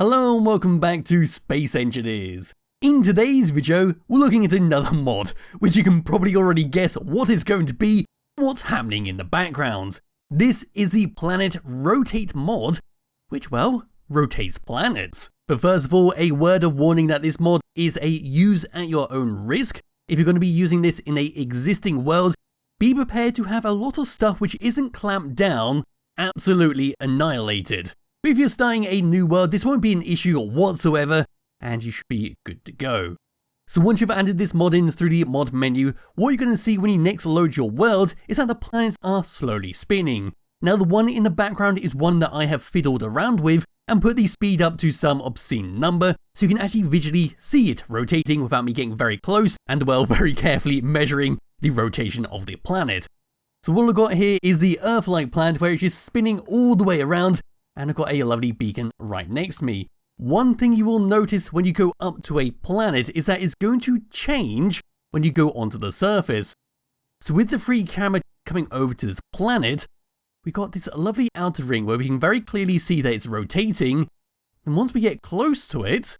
Hello and welcome back to Space Engineers. In today's video, we're looking at another mod, which you can probably already guess what it's going to be, what's happening in the background. This is the Planet Rotate mod, which, well, rotates planets. But first of all, a word of warning that this mod is a use at your own risk. If you're going to be using this in an existing world, be prepared to have a lot of stuff which isn't clamped down absolutely annihilated. But if you're starting a new world, this won't be an issue whatsoever, and you should be good to go. So once you've added this mod in through the mod menu, what you're going to see when you next load your world is that the planets are slowly spinning. Now the one in the background is one that I have fiddled around with and put the speed up to some obscene number, so you can actually visually see it rotating without me getting very close and, well, very carefully measuring the rotation of the planet. So what I've got here is the Earth-like planet where it's just spinning all the way around, and I've got a lovely beacon right next to me. One thing you will notice when you go up to a planet is that it's going to change when you go onto the surface. So with the free camera coming over to this planet, we got this lovely outer ring where we can very clearly see that it's rotating, and once we get close to it,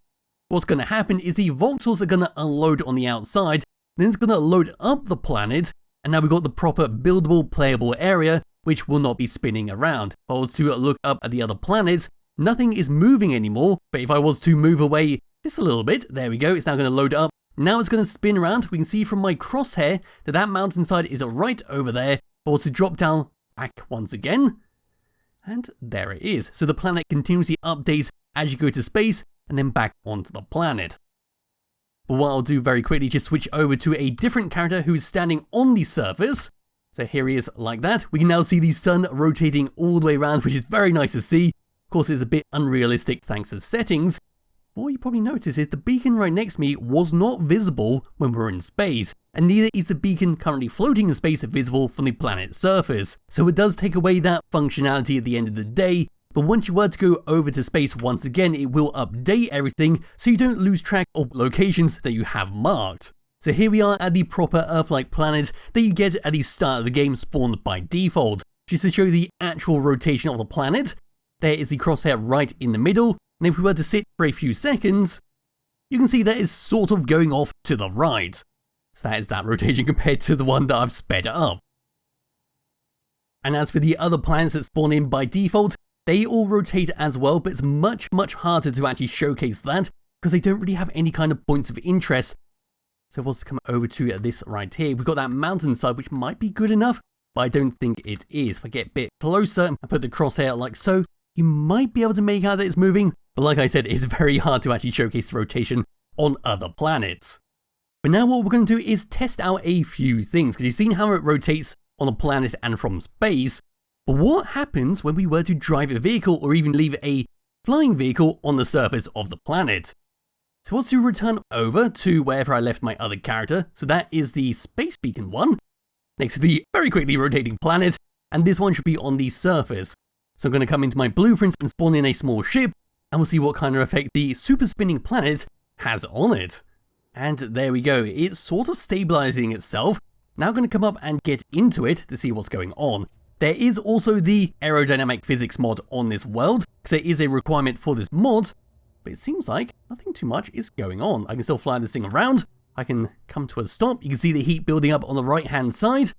what's going to happen is the voxels are going to unload on the outside, then it's going to load up the planet, and now we've got the proper buildable playable area which will not be spinning around. If I was to look up at the other planets, nothing is moving anymore, but if I was to move away just a little bit, there we go, it's now going to load up. Now it's going to spin around. We can see from my crosshair that that mountainside is right over there. If I was to drop down back once again, and there it is. So the planet continuously updates as you go to space and then back onto the planet. But what I'll do very quickly, just switch over to a different character who's standing on the surface. So here he is like that. We can now see the sun rotating all the way around, which is very nice to see. Of course, it's a bit unrealistic thanks to settings. What you probably notice is the beacon right next to me was not visible when we're in space, and neither is the beacon currently floating in space visible from the planet's surface. So it does take away that functionality at the end of the day, but once you were to go over to space once again, it will update everything so you don't lose track of locations that you have marked. So here we are at the proper Earth-like planet that you get at the start of the game spawned by default. Just to show the actual rotation of the planet, there is the crosshair right in the middle, and if we were to sit for a few seconds, you can see that it's sort of going off to the right. So that is that rotation compared to the one that I've sped up. And as for the other planets that spawn in by default, they all rotate as well, but it's much harder to actually showcase that because they don't really have any kind of points of interest. So if I was to come over to this right here, we've got that mountainside, which might be good enough, but I don't think it is. If I get a bit closer and put the crosshair like so, you might be able to make out that it's moving, but like I said, it's very hard to actually showcase the rotation on other planets. But now what we're going to do is test out a few things, because you've seen how it rotates on a planet and from space, but what happens when we were to drive a vehicle or even leave a flying vehicle on the surface of the planet? So what's to return over to wherever I left my other character, so that is the space beacon one, next to the very quickly rotating planet, and this one should be on the surface. So I'm going to come into my blueprints and spawn in a small ship, and we'll see what kind of effect the super spinning planet has on it. And there we go, it's sort of stabilizing itself. Now I'm going to come up and get into it to see what's going on. There is also the aerodynamic physics mod on this world, because there is a requirement for this mod, but it seems like nothing too much is going on. I can still fly this thing around, I can come to a stop, you can see the heat building up on the right hand side,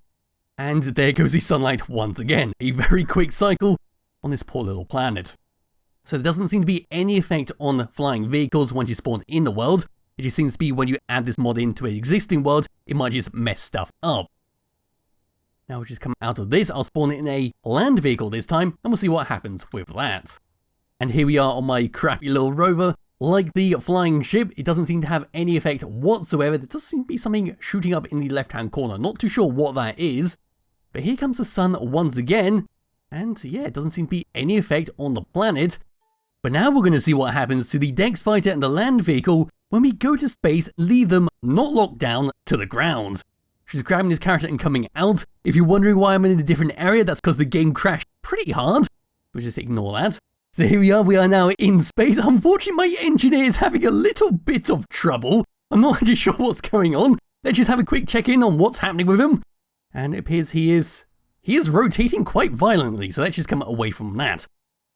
and there goes the sunlight once again. A very quick cycle on this poor little planet. So there doesn't seem to be any effect on flying vehicles once you spawn in the world. It just seems to be when you add this mod into an existing world, it might just mess stuff up. Now we'll just come out of this, I'll spawn in a land vehicle this time, and we'll see what happens with that. And here we are on my crappy little rover. Like the flying ship, it doesn't seem to have any effect whatsoever. There does seem to be something shooting up in the left-hand corner. Not too sure what that is. But here comes the sun once again. And yeah, it doesn't seem to be any effect on the planet. But now we're going to see what happens to the Dex Fighter and the land vehicle when we go to space, leave them not locked down to the ground. She's grabbing this character and coming out. If you're wondering why I'm in a different area, that's because the game crashed pretty hard. We'll just ignore that. So here we are now in space. Unfortunately, my engineer is having a little bit of trouble. I'm not actually sure what's going on. Let's just have a quick check-in on what's happening with him. And it appears he is rotating quite violently, so let's just come away from that.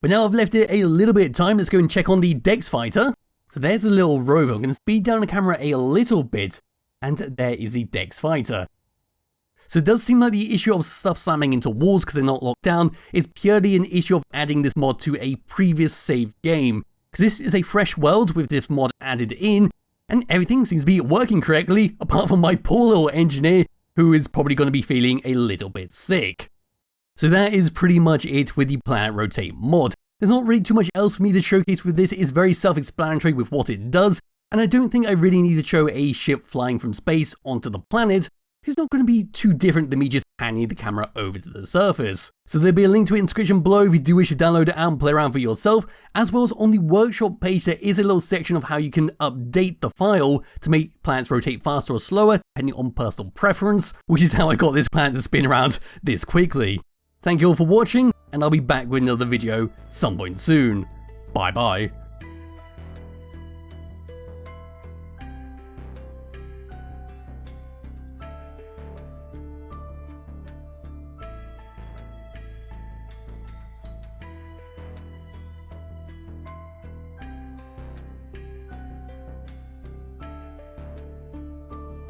But now I've left it a little bit of time, let's go and check on the Dex Fighter. So there's a little rover. I'm going to speed down the camera a little bit, and there is the Dex Fighter. So it does seem like the issue of stuff slamming into walls because they're not locked down is purely an issue of adding this mod to a previous saved game. Because this is a fresh world with this mod added in, and everything seems to be working correctly, apart from my poor little engineer, who is probably going to be feeling a little bit sick. So that is pretty much it with the Planet Rotate mod. There's not really too much else for me to showcase with this. It's very self-explanatory with what it does, and I don't think I really need to show a ship flying from space onto the planet. It's not going to be too different than me just handing the camera over to the surface. So there'll be a link to it in the description below if you do wish to download it and play around for yourself, as well as on the workshop page there is a little section of how you can update the file to make planets rotate faster or slower depending on personal preference, which is how I got this planet to spin around this quickly. Thank you all for watching, and I'll be back with another video some point soon. Bye bye.